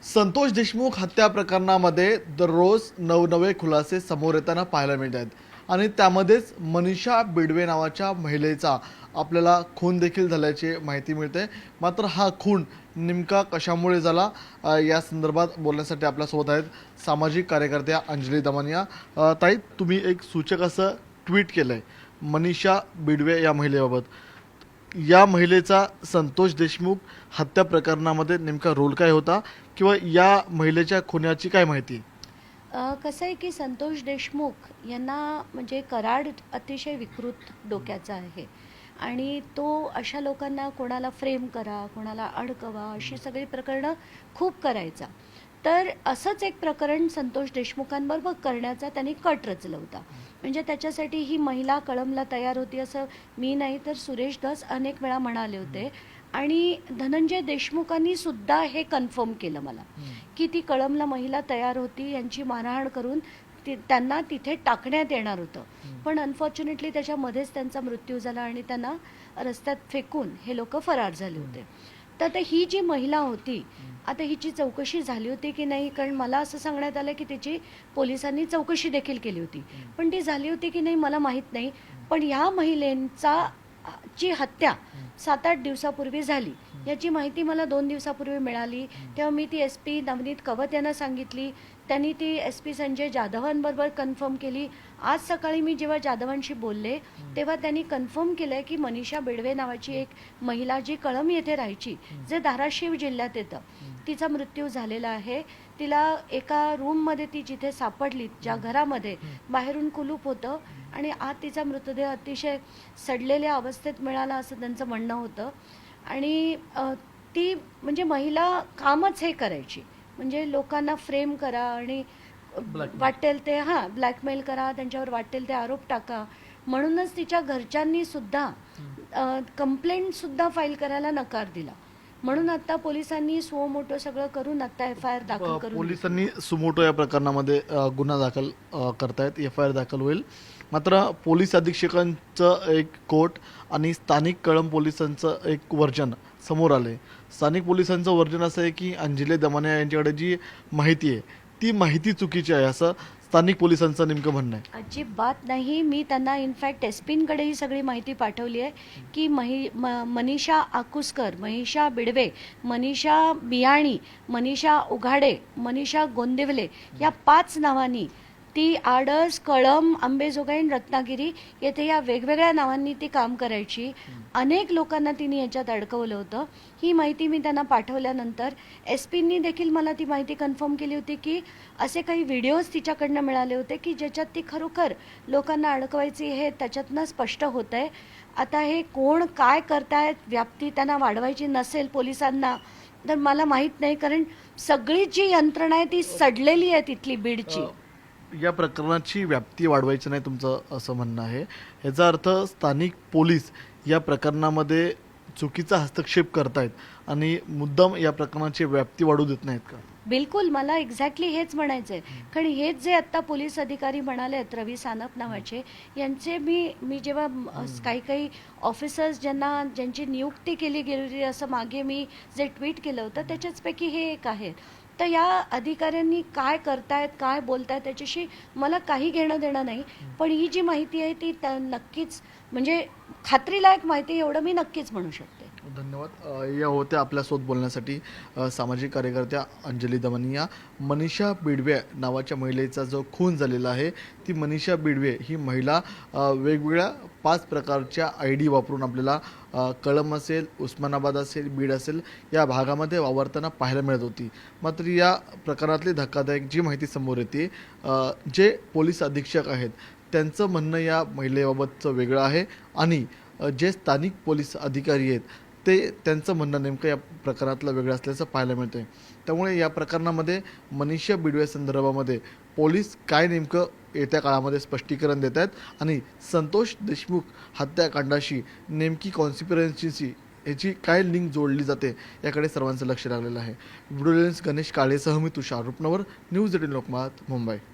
संतोष देशमुख हत्या प्रकरणामध्ये दररोज नवनवे खुलासे समोर येताना पाहायला मिळत आहेत आणि त्यामध्येच मनीषा बिडवे नावाच्या महिलेचा आपल्याला खून देखील झाल्याची माहिती मिळते। मात्र हा खून नेमका कशामुळे झाला या संदर्भात बोलण्यासाठी आपल्यासोबत आहेत सामाजिक कार्यकर्त्या अंजली दमानिया। ताई, तुम्ही एक सूचक असं ट्विट केलंय मनीषा बिडवे या महिलेबाबत। या महिलेचा संतोष देशमुख हत्या प्रकरणामध्ये नेमका रोल काय होता किंवा या महिलेच्या खुनाची काय माहिती? कसं आहे की संतोष देशमुख यांना म्हणजे कराड अतिशय विकृत डोक्याचा आहे आणि तो अशा लोकांना कोणाला फ्रेम करा, कोणाला अडकवा अशी सगळी प्रकरणं खूप करायचा। तर असंच एक प्रकरण संतोष देशमुखांबरोबर करण्याचा त्यांनी कट रचला होता। म्हणजे त्याच्यासाठी ही महिला कळमला तयार होती असं मी नाही तर सुरेश धस अनेक वेळा म्हणाले होते आणि धनंजय देशमुखांनी सुद्धा हे कन्फर्म केलं मला की ती कळमला महिला तयार होती, यांची मारहाण करून त्यांना तिथे टाकण्यात येणार होतं। पण अनफॉर्च्युनेटली त्याच्यामध्येच त्यांचा मृत्यू झाला आणि त्यांना रस्त्यात फेकून हे लोक फरार झाले होते। तर ही जी महिला होती, आता हिची चौकशी झाली होती की नाही, कारण मला असं सांगण्यात आलं की तिची पोलिसांनी चौकशी देखील केली होती, पण ती झाली होती की नाही मला माहीत नाही। पण ह्या महिलेंचा ची हत्या 7-8 दिवसापूर्वी झाली याची माहिती मला 2 दिवसापूर्वी मिळाली। तेव्हा मी ती SP नवनीत कवत यांना सांगितली, त्यांनी ती SP संजय जाधवांबरोबर कन्फर्म केली। आज सकाळी मी जेव्हा जाधवांशी बोलले तेव्हा त्यांनी कन्फर्म केलं की मनीषा बिडवे नावाची एक महिला जी कळम येथे राहायची, जे धाराशिव जिल्ह्यात येतं, तिचा मृत्यू झालेला आहे। तिला एका रूममध्ये ती जिथे सापडली, ज्या घरामध्ये बाहेरून कुलूप होतं आणि आत तिचा मृतदेह अतिशय सडलेल्या अवस्थेत मिळाला असं त्यांचं म्हणणं होतं। आणि ती म्हणजे महिला कामच हे करायची, म्हणजे लोकांना फ्रेम करा आणि वाटेल ते ब्लॅकमेल करा, त्यांच्यावर वाटेल ते आरोप टाका। म्हणूनच तिच्या घरच्यांनी सुद्धा कंप्लेंट सुद्धा फाईल करायला नकार दिला। म्हणून आता पोलिसांनी सुमोटो सगळं करून आता FIR दाखल करून पोलिसांनी सुमोटो या प्रकरणामध्ये गुन्हा दाखल करतायत, FIR दाखल होईल। मात्र पोलीस अधीक्षकांचं एक कोर्ट आणि स्थानिक कळंब पोलिसांचं एक वर्जन समोर आले। स्थानिक पोलिसांचं वर्जन असं आहे की अंजली दमानिया यांच्याकडे जी माहिती आहे ती माहिती चुकीची आहे असं स्थानिक पोलिसांचं नेमकं म्हणणं आहे। अजिबात नाही, मी त्यांना इनफॅक्ट SP ही सगळी माहिती पाठवली आहे की मनीषा आकुसकर, मनीषा बिडवे, मनीषा बियाणी, मनीषा उघाडे, मनीषा गोंदिवले या 5 नावांनी ती आडस, कळम, अंबेजोगाई, रत्नागिरी येथे या वेगवेगळ्या नावांनी ती काम करायची। अनेक लोकांना तिने याच्यात अडकवलं होतं। ही माहिती मी त्यांना पाठवल्यानंतर SPनी देखील मला ती माहिती कन्फर्म केली होती की असे काही व्हिडिओज तिच्याकडनं मिळाले होते की ज्याच्यात ती खरोखर लोकांना अडकवायची हे त्याच्यातनं स्पष्ट होत आहे। आता हे कोण काय करतायत, व्याप्ती त्यांना वाढवायची नसेल पोलिसांना तर मला माहीत नाही, कारण सगळी जी यंत्रणा आहे ती सडलेली आहे तिथली बीडची। या प्रकरणाची व्याप्ती वाढवायची नाही तुमचं असं म्हणणं आहे। याचा अर्थ स्थानिक पोलीस या प्रकरणामध्ये चुकीचा हस्तक्षेप करतायत आणि मुद्दाम या प्रकरणाची व्याप्ती वाढू देत नाहीत का? बिलकुल, मला एक्झॅक्टली हेच म्हणायचं आहे। कारण हेच जे आत्ता पोलीस अधिकारी म्हणाले आहेत रवी सानप नावाचे, यांचे मी जेव्हा काही ऑफिसर्स ज्यांची नियुक्ती केली गेली असं मागे मी जे ट्विट केलं होतं त्याच्याचपैकी हे एक आहे। तर या अधिकाऱ्यांनी काय करतायत, काय बोलतायत त्याच्याशी मला काही घेणं देणं नाही, पण ही जी माहिती आहे ती नक्कीच म्हणजे खात्रीलायक माहिती, एवढं मी नक्कीच म्हणू शकते। धन्यवाद। या होत्या आपल्यासोबत बोलण्यासाठी सामाजिक कार्यकर्त्या अंजली दमानिया। मनीषा बिडवे नावाच्या महिलेचा जो खून झालेला आहे, ती मनीषा बिडवे ही महिला वेगवेगळ्या 5 प्रकारच्या ID वापरून आपल्याला कळंब असेल, उस्मानाबाद असेल, बीड असेल या भागामध्ये वावरताना पाहायला मिळत होती। मात्र या प्रकरणातली धक्कादायक जी माहिती समोर येते, जे पोलीस अधीक्षक आहेत त्यांचं म्हणणं या महिलेबाबतचं वेगळं आहे आणि जे स्थानिक पोलीस अधिकारी आहेत त्यांचं म्हणणं नेमकं या प्रकरणातलं वेगळं असल्याचं पाहायला मिळतं आहे। त्यामुळे या प्रकरणामध्ये मनीषा बिडवे संदर्भामध्ये पोलीस काय नेमकं येत्या काळामध्ये स्पष्टीकरण देत आहेत आणि संतोष देशमुख हत्याकांडाशी नेमकी कॉन्स्पिरन्सीची याची काय लिंक जोडली जाते याकडे सर्वांचं लक्ष लागलेलं आहे। व्हिडिओ जर्नलिस्ट गणेश काळेसह मी तुषार रुपनवर, न्यूज 18 लोकमत, मुंबई।